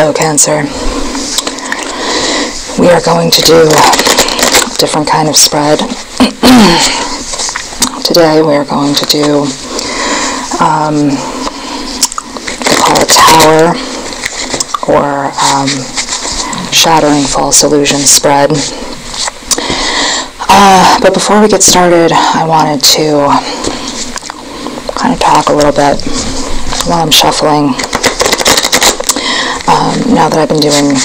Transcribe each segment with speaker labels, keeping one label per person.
Speaker 1: Hello, Cancer. We are going to do a different kind of spread. Today we are going to do we call it Tower or Shattering False Illusion spread. But before we get started, I wanted to kind of talk a little bit while I'm shuffling. Now that I've been doing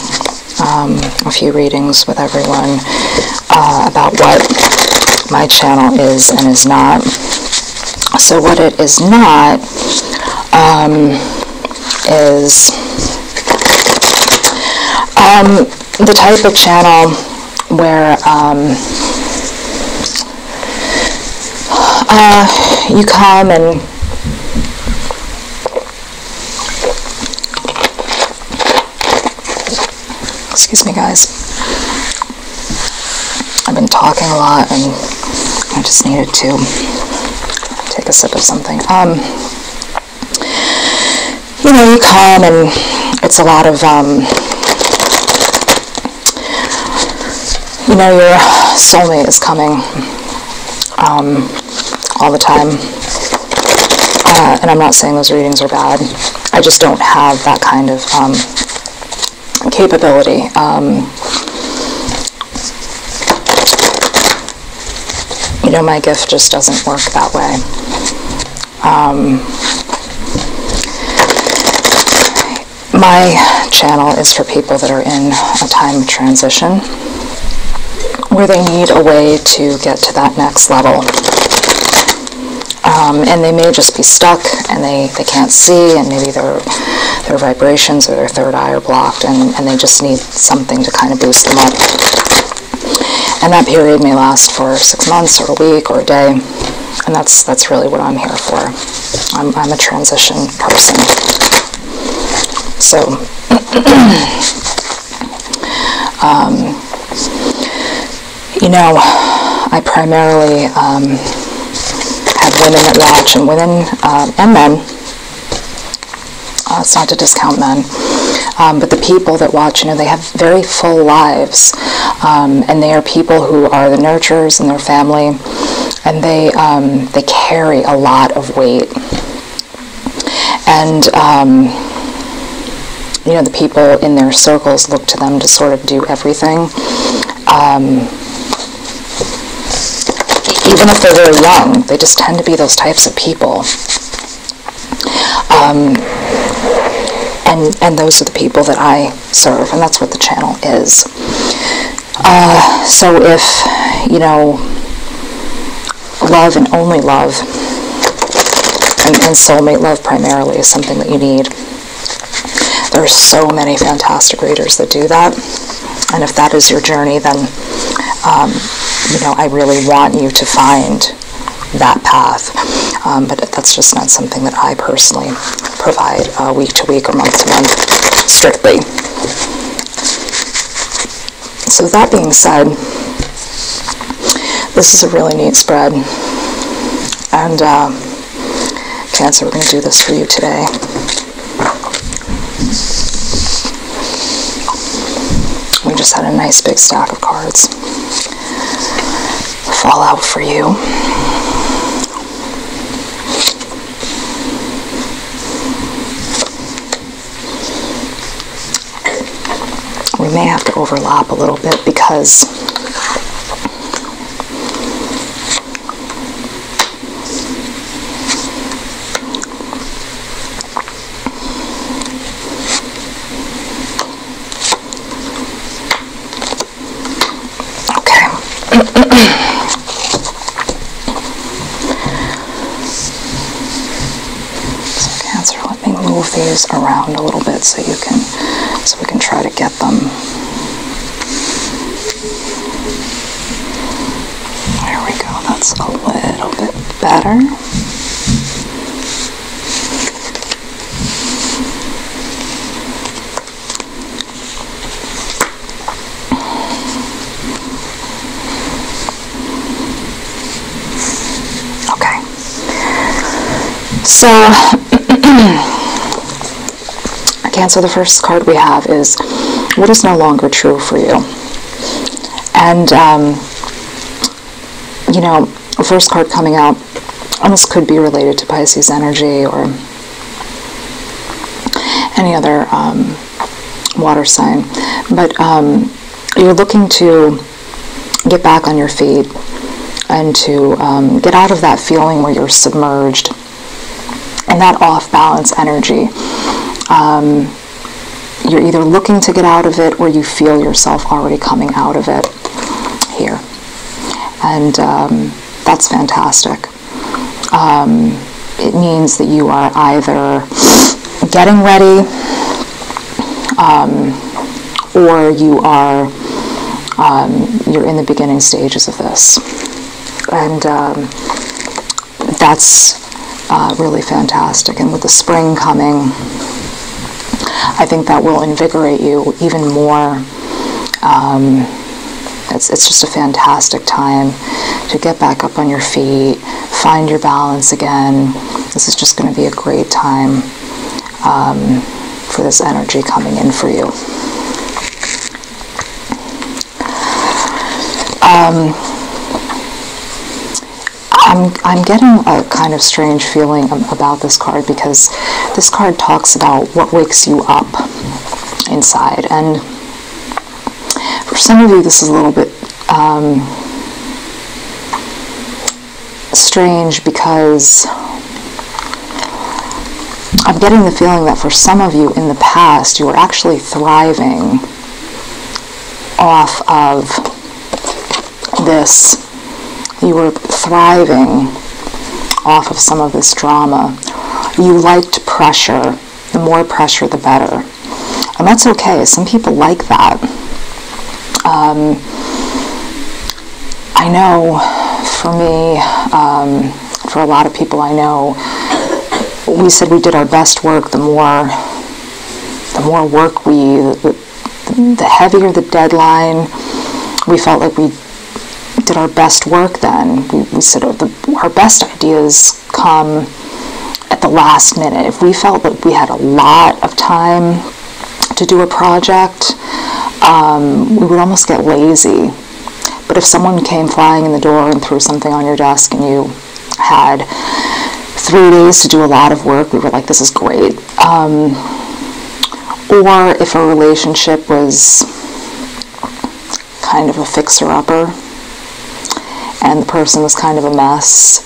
Speaker 1: a few readings with everyone about what my channel is and is not. So what it is not is the type of channel where you come and excuse me, guys. I've been talking a lot and I just needed to take a sip of something. You know, you come and it's a lot of, you know, your soulmate is coming all the time. And I'm not saying those readings are bad. I just don't have that kind of capability. You know, my gift just doesn't work that way. My channel is for people that are in a time of transition where they need a way to get to that next level. And they may just be stuck and they can't see, and maybe their vibrations or their third eye are blocked, and they just need something to kind of boost them up. And that period may last for 6 months or a week or a day, and that's really what I'm here for. I'm a transition person. So, you know, I primarily have women that watch, and women and men. It's not to discount men, but the people that watch, you know, they have very full lives, and they are people who are the nurturers in their family, and they carry a lot of weight. And you know, the people in their circles look to them to sort of do everything. Even if they're very young, they just tend to be those types of people. And those are the people that I serve, and that's what the channel is. So if, you know, love and only love, and soulmate love primarily is something that you need, there are so many fantastic readers that do that. And if that is your journey, then, you know, I really want you to find that path. But that's just not something that I personally provide week to week or month to month strictly. So with that being said, this is a really neat spread. And Cancer, we're going to do this for you today. We just had a nice big stack of cards fall out for you. We may have to overlap a little bit because these around a little bit so we can try to get them. There we go. That's a little bit better. Okay. So Cancer, the first card we have is what is no longer true for you. And, you know, the first card coming out, and this could be related to Pisces energy or any other water sign, but you're looking to get back on your feet and to get out of that feeling where you're submerged and that off-balance energy. You're either looking to get out of it or you feel yourself already coming out of it here. And that's fantastic. It means that you are either getting ready or you're in the beginning stages of this. And that's really fantastic. And with the spring coming, I think that will invigorate you even more. It's just a fantastic time to get back up on your feet, find your balance again. This is just going to be a great time for this energy coming in for you. I'm getting a kind of strange feeling about this card because this card talks about what wakes you up inside, and for some of you this is a little bit strange because I'm getting the feeling that for some of you in the past you were actually thriving off of this. You were thriving off of some of this drama. You liked pressure. The more pressure, the better. And that's okay. Some people like that. I know for me, for a lot of people I know, we said we did our best work, the more work the heavier the deadline, we felt like we did our best work then. We said our best ideas come at the last minute. If we felt that we had a lot of time to do a project, we would almost get lazy. But if someone came flying in the door and threw something on your desk and you had 3 days to do a lot of work, we were like, this is great. Or if a relationship was kind of a fixer-upper and the person was kind of a mess,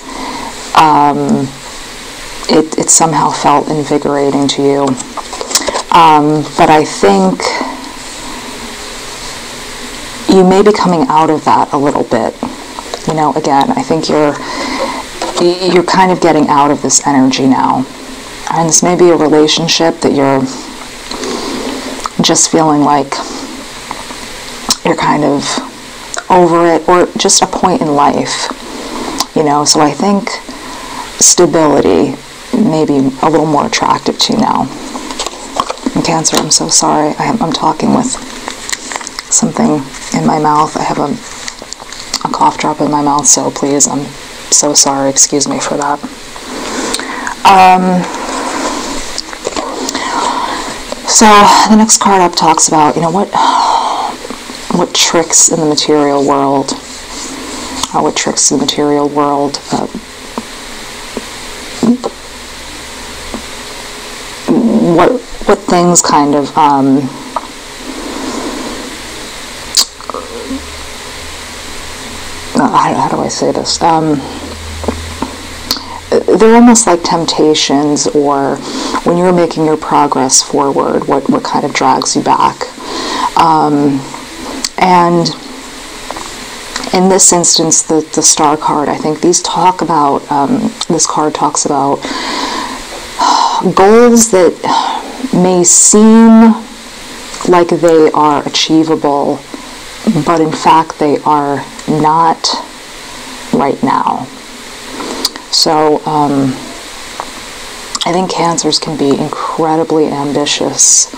Speaker 1: it somehow felt invigorating to you. But I think you may be coming out of that a little bit. You know, again, I think you're kind of getting out of this energy now. And this may be a relationship that you're just feeling like you're kind of over it, or just a point in life, you know. So I think stability may be a little more attractive to you now. And Cancer, I'm so sorry. I'm talking with something in my mouth. I have a cough drop in my mouth, so please, I'm so sorry. Excuse me for that. So the next card up talks about, you know, what tricks in the material world, what tricks in the material world, what things kind of how do I say this? They're almost like temptations, or when you're making your progress forward, what kind of drags you back. And in this instance, the star card, I think these talk about, this card talks about goals that may seem like they are achievable, but in fact they are not right now. So I think Cancers can be incredibly ambitious.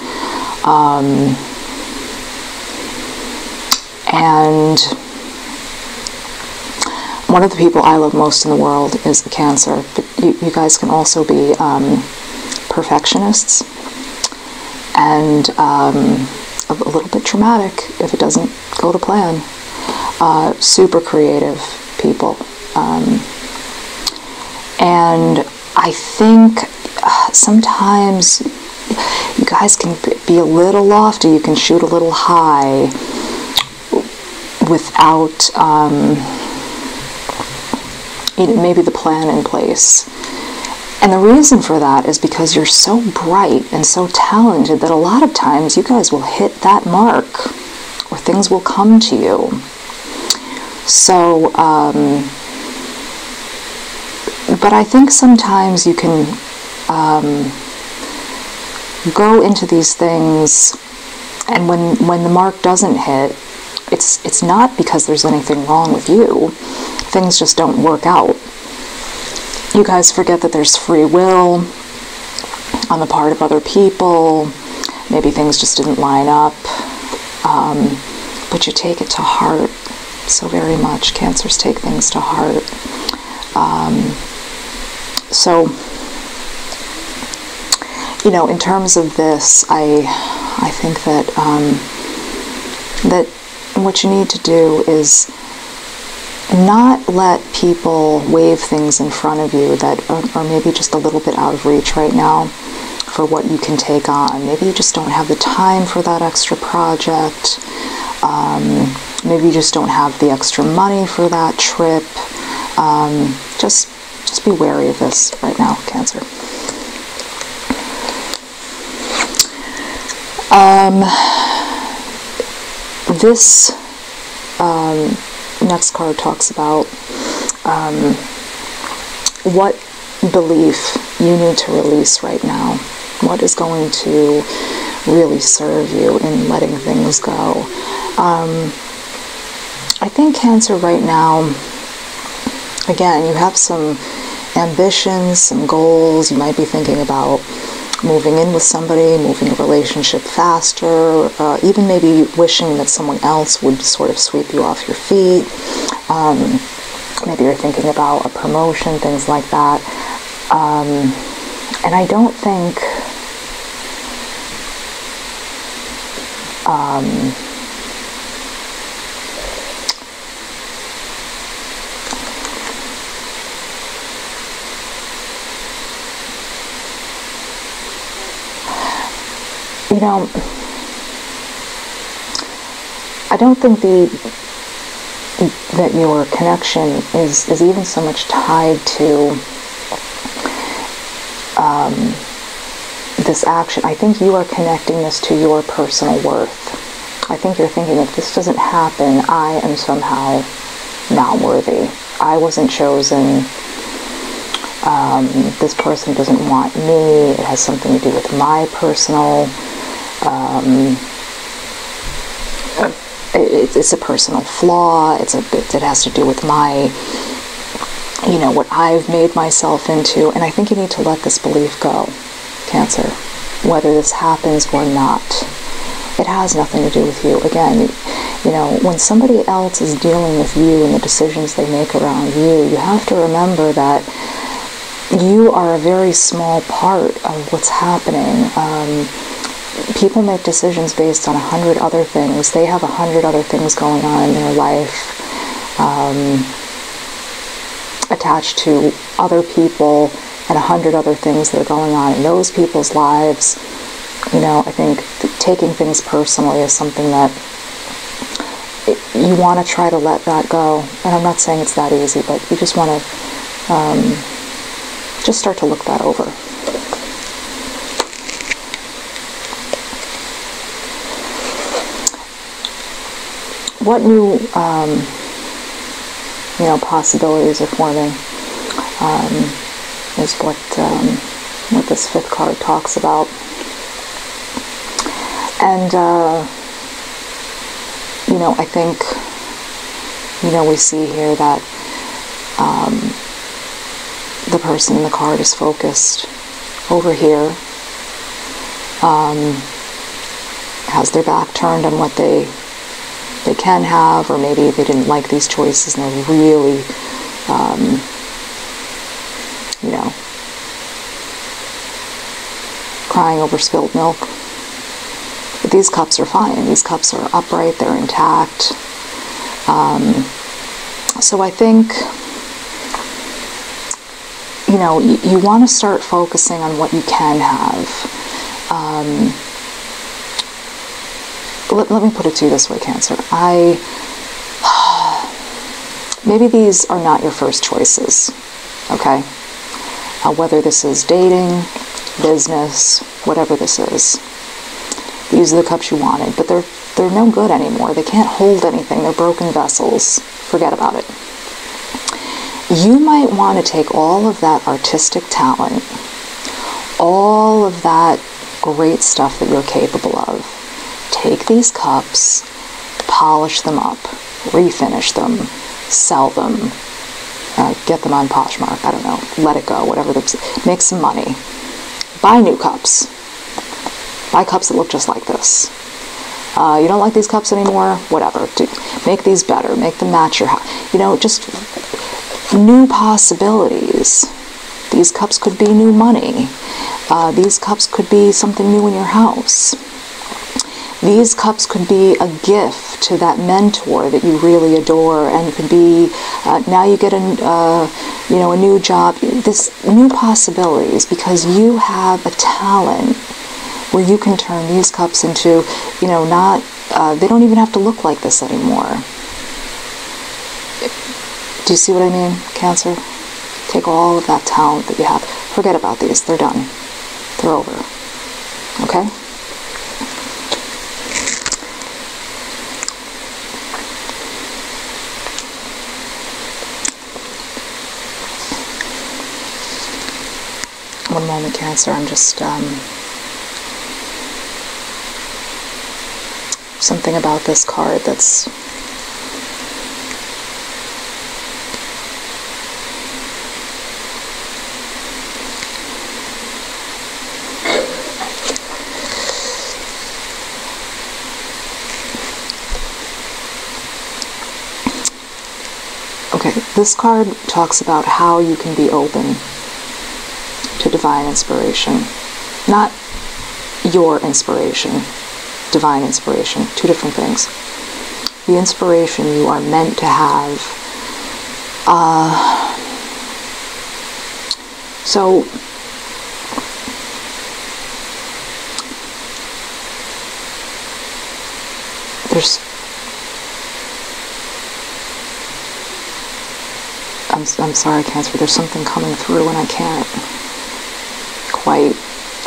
Speaker 1: And one of the people I love most in the world is the Cancer. But you guys can also be perfectionists. and a little bit traumatic if it doesn't go to plan. Super creative people. And I think sometimes you guys can be a little lofty, you can shoot a little high without maybe the plan in place. And the reason for that is because you're so bright and so talented that a lot of times you guys will hit that mark, or things will come to you. So, but I think sometimes you can go into these things, and when the mark doesn't hit, it's not because there's anything wrong with you. Things just don't work out. You guys forget that there's free will on the part of other people. Maybe things just didn't line up, but you take it to heart so very much. Cancers take things to heart. So, in terms of this, I think that that what you need to do is not let people wave things in front of you that are maybe just a little bit out of reach right now for what you can take on. Maybe you just don't have the time for that extra project. Maybe you just don't have the extra money for that trip. Just be wary of this right now, Cancer. This next card talks about what belief you need to release right now. What is going to really serve you in letting things go. I think, Cancer, right now, again, you have some ambitions, some goals. You might be thinking about moving in with somebody, moving a relationship faster, even maybe wishing that someone else would sort of sweep you off your feet. Maybe you're thinking about a promotion, things like that. And I don't think I don't think that your connection is even so much tied to this action. I think you are connecting this to your personal worth. I think you're thinking, if this doesn't happen, I am somehow not worthy. I wasn't chosen. This person doesn't want me. It has something to do with my personal it's a personal flaw. It has to do with my, what I've made myself into. And I think you need to let this belief go, Cancer, whether this happens or not. It has nothing to do with you. Again, when somebody else is dealing with you and the decisions they make around you, you have to remember that you are a very small part of what's happening. People make decisions based on 100 other things. They have 100 other things going on in their life, attached to other people and 100 other things that are going on in those people's lives. I think taking things personally is something that you want to try to let that go. And I'm not saying it's that easy, but you just want to just start to look that over. What new, possibilities are forming is what this fifth card talks about. And, I think, we see here that the person in the card is focused over here, has their back turned on what they can have, or maybe they didn't like these choices and they're really, crying over spilt milk. these cups are fine. These cups are upright, they're intact. So I think, you know, you want to start focusing on what you can have. Let me put it to you this way, Cancer. Maybe these are not your first choices, okay? Whether this is dating, business, whatever this is. These are the cups you wanted, but they're no good anymore. They can't hold anything. They're broken vessels. Forget about it. You might want to take all of that artistic talent, all of that great stuff that you're capable of, take these cups, polish them up, refinish them, sell them, get them on Poshmark, I don't know, let it go, whatever, make some money. Buy new cups. Buy cups that look just like this. You don't like these cups anymore? Whatever. Make these better. Make them match your house. You know, just new possibilities. These cups could be new money. These cups could be something new in your house. These cups could be a gift to that mentor that you really adore, and could be now you get a new job. This new possibilities, because you have a talent where you can turn these cups into, you know, not they don't even have to look like this anymore. Do you see what I mean, Cancer? Take all of that talent that you have. Forget about these. They're done. They're over. Okay? One moment, Cancer. I'm just something about this card that's okay. This card talks about how you can be open to divine inspiration. Not your inspiration, divine inspiration. Two different things. The inspiration you are meant to have. So there's I'm sorry, Cancer, there's something coming through and I can't quite,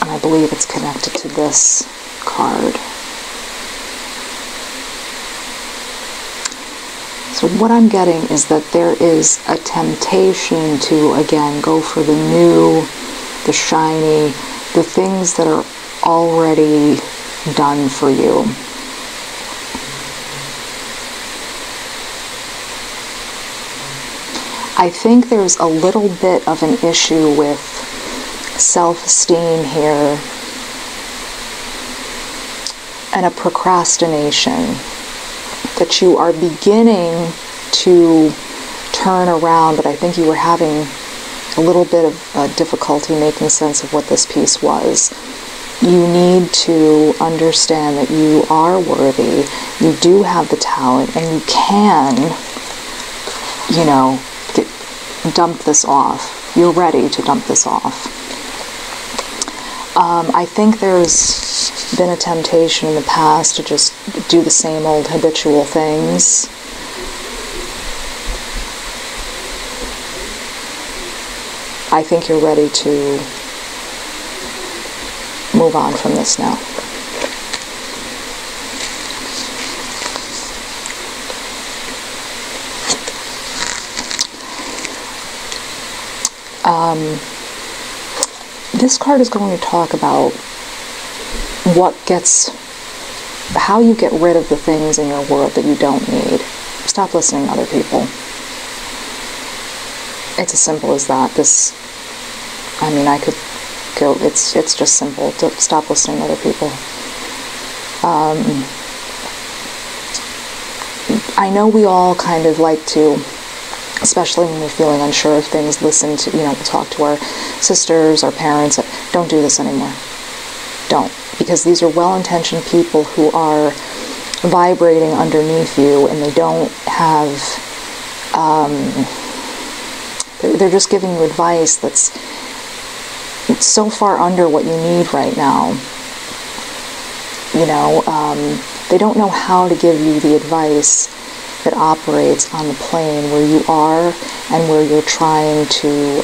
Speaker 1: and I believe it's connected to this card. So what I'm getting is that there is a temptation to, again, go for the new, the shiny, the things that are already done for you. I think there's a little bit of an issue with self-esteem here and a procrastination that you are beginning to turn around, but I think you were having a little bit of difficulty making sense of what this piece was. You need to understand that you are worthy, you do have the talent, and you can, you know, dump this off. You're ready to dump this off. I think there's been a temptation in the past to just do the same old habitual things. I think you're ready to move on from this now. This card is going to talk about how you get rid of the things in your world that you don't need. Stop listening to other people. It's as simple as that. I could go, it's just simple. Stop listening to other people. I know we all kind of like to, especially when we're feeling unsure of things, talk to our sisters, our parents. Don't do this anymore. Don't. because these are well-intentioned people who are vibrating underneath you, and they don't have, they're just giving you advice that's so far under what you need right now. You know, they don't know how to give you the advice that operates on the plane where you are and where you're trying to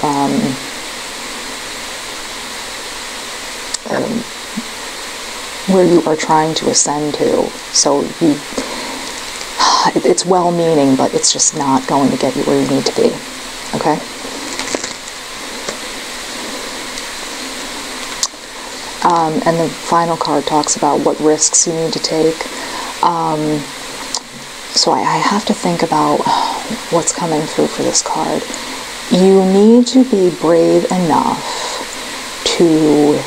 Speaker 1: where you are trying to ascend to. So it's well-meaning, but it's just not going to get you where you need to be. Okay? And the final card talks about what risks you need to take. So I have to think about what's coming through for this card. You need to be brave enough to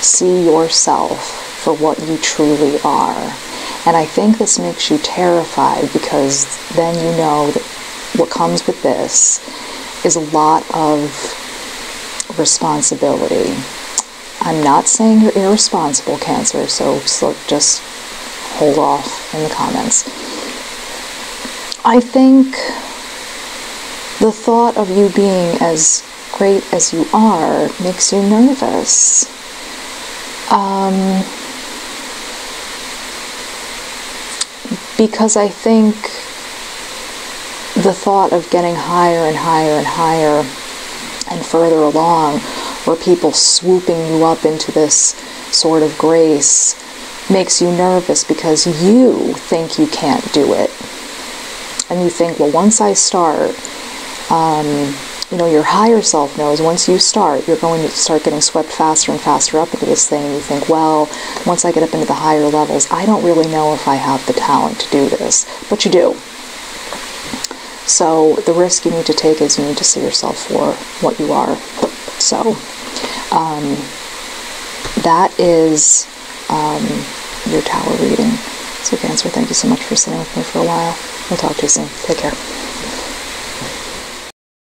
Speaker 1: see yourself for what you truly are. And I think this makes you terrified, because then you know that what comes with this is a lot of responsibility. I'm not saying you're irresponsible, Cancer, so just hold off in the comments. I think the thought of you being as great as you are makes you nervous. Because I think the thought of getting higher and higher and higher and further along, where people swooping you up into this sort of grace, makes you nervous, because you think you can't do it. And you think, well, once I start, you know, your higher self knows once you start, you're going to start getting swept faster and faster up into this thing. And you think, well, once I get up into the higher levels, I don't really know if I have the talent to do this. But you do. So the risk you need to take is you need to see yourself for what you are. So that is your tower reading. So Cancer, thank you so much for sitting with me for a while. We'll talk to you soon. Take care.